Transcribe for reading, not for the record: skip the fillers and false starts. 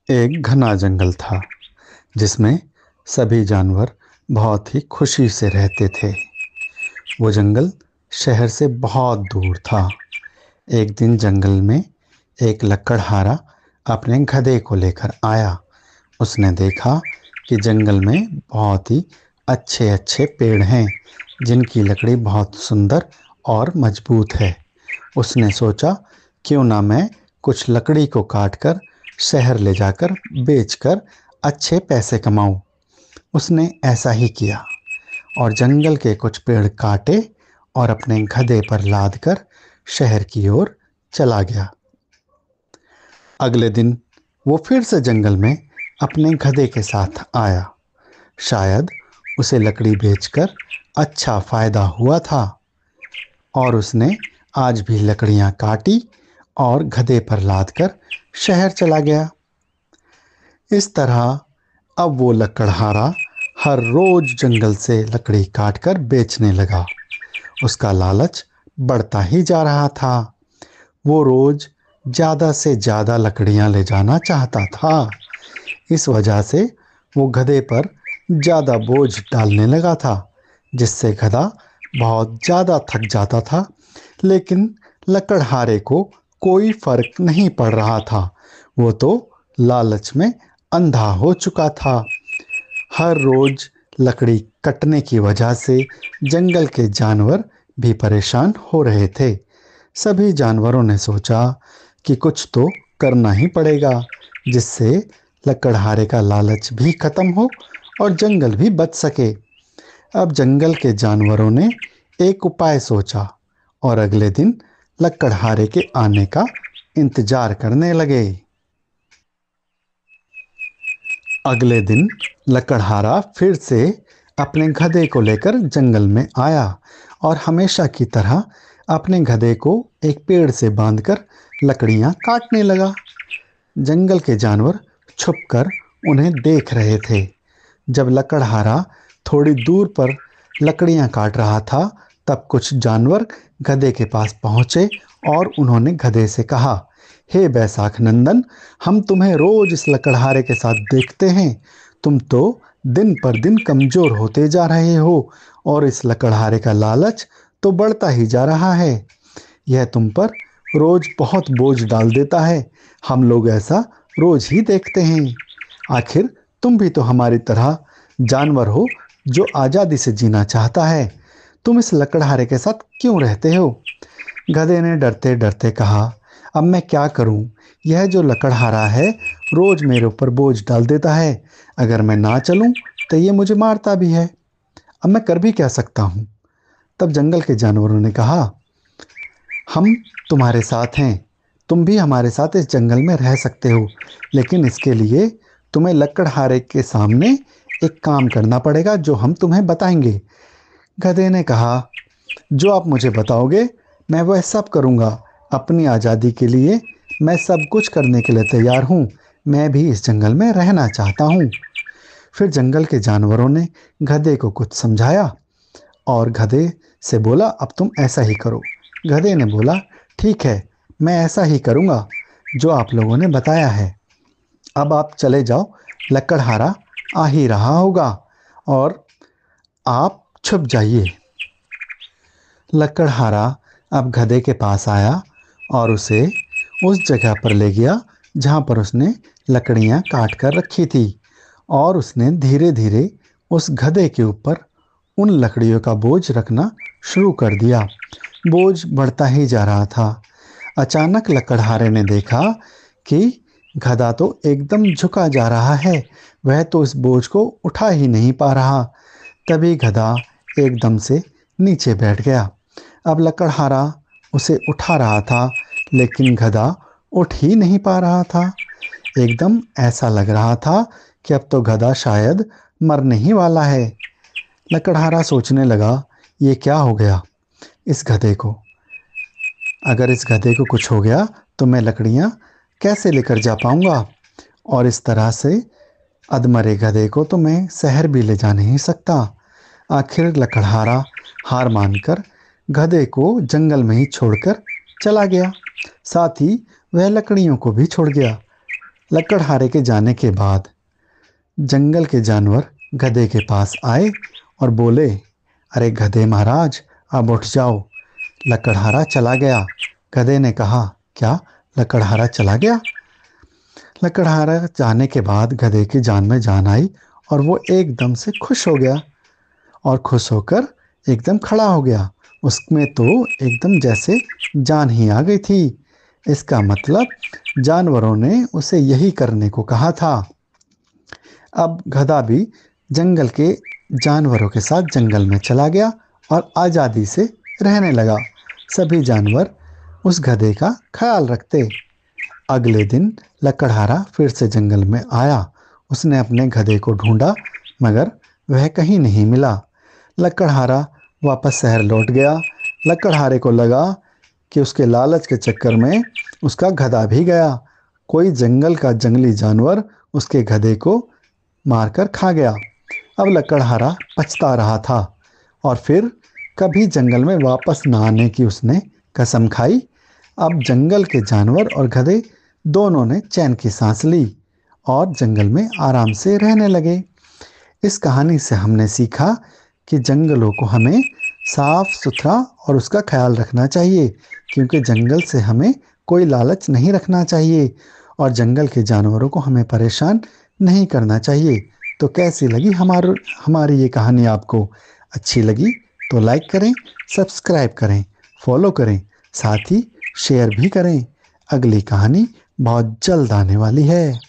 एक घना जंगल था जिसमें सभी जानवर बहुत ही खुशी से रहते थे। वो जंगल शहर से बहुत दूर था। एक दिन जंगल में एक लकड़हारा अपने गधे को लेकर आया। उसने देखा कि जंगल में बहुत ही अच्छे अच्छे पेड़ हैं जिनकी लकड़ी बहुत सुंदर और मजबूत है। उसने सोचा, क्यों ना मैं कुछ लकड़ी को काटकर शहर ले जाकर बेचकर अच्छे पैसे कमाऊं। उसने ऐसा ही किया और जंगल के कुछ पेड़ काटे और अपने गधे पर लादकर शहर की ओर चला गया। अगले दिन वो फिर से जंगल में अपने गधे के साथ आया। शायद उसे लकड़ी बेचकर अच्छा फायदा हुआ था और उसने आज भी लकड़ियां काटी और गधे पर लादकर शहर चला गया। इस तरह अब वो लकड़हारा हर रोज जंगल से लकड़ी काटकर बेचने लगा। उसका लालच बढ़ता ही जा रहा था। वो रोज ज्यादा से ज्यादा लकड़ियां ले जाना चाहता था। इस वजह से वो गधे पर ज्यादा बोझ डालने लगा था, जिससे गधा बहुत ज्यादा थक जाता था। लेकिन लकड़हारे को कोई फर्क नहीं पड़ रहा था। वो तो लालच में अंधा हो चुका था। हर रोज लकड़ी कटने की वजह से जंगल के जानवर भी परेशान हो रहे थे। सभी जानवरों ने सोचा कि कुछ तो करना ही पड़ेगा, जिससे लकड़हारे का लालच भी खत्म हो और जंगल भी बच सके। अब जंगल के जानवरों ने एक उपाय सोचा और अगले दिन लकड़हारे के आने का इंतजार करने लगे। अगले दिन लकड़हारा फिर से अपने गधे को लेकर जंगल में आया और हमेशा की तरह अपने गधे को एक पेड़ से बांधकर लकड़ियां काटने लगा। जंगल के जानवर छुपकर उन्हें देख रहे थे। जब लकड़हारा थोड़ी दूर पर लकड़ियां काट रहा था, तब कुछ जानवर गधे के पास पहुंचे और उन्होंने गधे से कहा, हे बैसाख नंदन, हम तुम्हें रोज इस लकड़हारे के साथ देखते हैं। तुम तो दिन पर दिन कमजोर होते जा रहे हो और इस लकड़हारे का लालच तो बढ़ता ही जा रहा है। यह तुम पर रोज बहुत बोझ डाल देता है। हम लोग ऐसा रोज ही देखते हैं। आखिर तुम भी तो हमारी तरह जानवर हो जो आजादी से जीना चाहता है। तुम इस लकड़हारे के साथ क्यों रहते हो? गधे ने डरते डरते कहा, अब मैं क्या करूं? यह जो लकड़हारा है रोज मेरे ऊपर बोझ डाल देता है। अगर मैं ना चलूं तो ये मुझे मारता भी है। अब मैं कर भी क्या सकता हूं? तब जंगल के जानवरों ने कहा, हम तुम्हारे साथ हैं। तुम भी हमारे साथ इस जंगल में रह सकते हो, लेकिन इसके लिए तुम्हें लकड़हारे के सामने एक काम करना पड़ेगा जो हम तुम्हें बताएंगे। गधे ने कहा, जो आप मुझे बताओगे मैं वह सब करूंगा। अपनी आज़ादी के लिए मैं सब कुछ करने के लिए तैयार हूँ। मैं भी इस जंगल में रहना चाहता हूँ। फिर जंगल के जानवरों ने गधे को कुछ समझाया और गधे से बोला, अब तुम ऐसा ही करो। गधे ने बोला, ठीक है, मैं ऐसा ही करूँगा जो आप लोगों ने बताया है। अब आप चले जाओ, लकड़हारा आ ही रहा होगा और आप छुप जाइए। लकड़हारा अब गधे के पास आया और उसे उस जगह पर ले गया जहाँ पर उसने लकड़ियाँ काट कर रखी थी और उसने धीरे धीरे उस गधे के ऊपर उन लकड़ियों का बोझ रखना शुरू कर दिया। बोझ बढ़ता ही जा रहा था। अचानक लकड़हारे ने देखा कि गधा तो एकदम झुका जा रहा है। वह तो इस बोझ को उठा ही नहीं पा रहा। तभी गधा एकदम से नीचे बैठ गया। अब लकड़हारा उसे उठा रहा था, लेकिन गधा उठ ही नहीं पा रहा था। एकदम ऐसा लग रहा था कि अब तो गधा शायद मरने ही वाला है। लकड़हारा सोचने लगा, ये क्या हो गया इस गधे को? अगर इस गधे को कुछ हो गया तो मैं लकड़ियाँ कैसे लेकर जा पाऊंगा? और इस तरह से अधमरे गधे को तो मैं शहर भी ले जा नहीं सकता। आखिर लकड़हारा हार मानकर गधे को जंगल में ही छोड़कर चला गया। साथ ही वह लकड़ियों को भी छोड़ गया। लकड़हारे के जाने के बाद जंगल के जानवर गधे के पास आए और बोले, अरे गधे महाराज, अब उठ जाओ, लकड़हारा चला गया। गधे ने कहा, क्या लकड़हारा चला गया? लकड़हारा जाने के बाद गधे की जान में जान आई और वो एकदम से खुश हो गया और खुश होकर एकदम खड़ा हो गया। उसमें तो एकदम जैसे जान ही आ गई थी। इसका मतलब जानवरों ने उसे यही करने को कहा था। अब गधा भी जंगल के जानवरों के साथ जंगल में चला गया और आज़ादी से रहने लगा। सभी जानवर उस गधे का ख्याल रखते। अगले दिन लकड़हारा फिर से जंगल में आया। उसने अपने गधे को ढूंढा मगर वह कहीं नहीं मिला। लकड़हारा वापस शहर लौट गया। लकड़हारे को लगा कि उसके लालच के चक्कर में उसका गधा भी गया। कोई जंगल का जंगली जानवर उसके गधे को मारकर खा गया। अब लकड़हारा पछता रहा था और फिर कभी जंगल में वापस न आने की उसने कसम खाई। अब जंगल के जानवर और गधे दोनों ने चैन की सांस ली और जंगल में आराम से रहने लगे। इस कहानी से हमने सीखा कि जंगलों को हमें साफ सुथरा और उसका ख्याल रखना चाहिए, क्योंकि जंगल से हमें कोई लालच नहीं रखना चाहिए और जंगल के जानवरों को हमें परेशान नहीं करना चाहिए। तो कैसी लगी हमारी ये कहानी? आपको अच्छी लगी तो लाइक करें, सब्सक्राइब करें, फॉलो करें, साथ ही शेयर भी करें। अगली कहानी बहुत जल्द आने वाली है।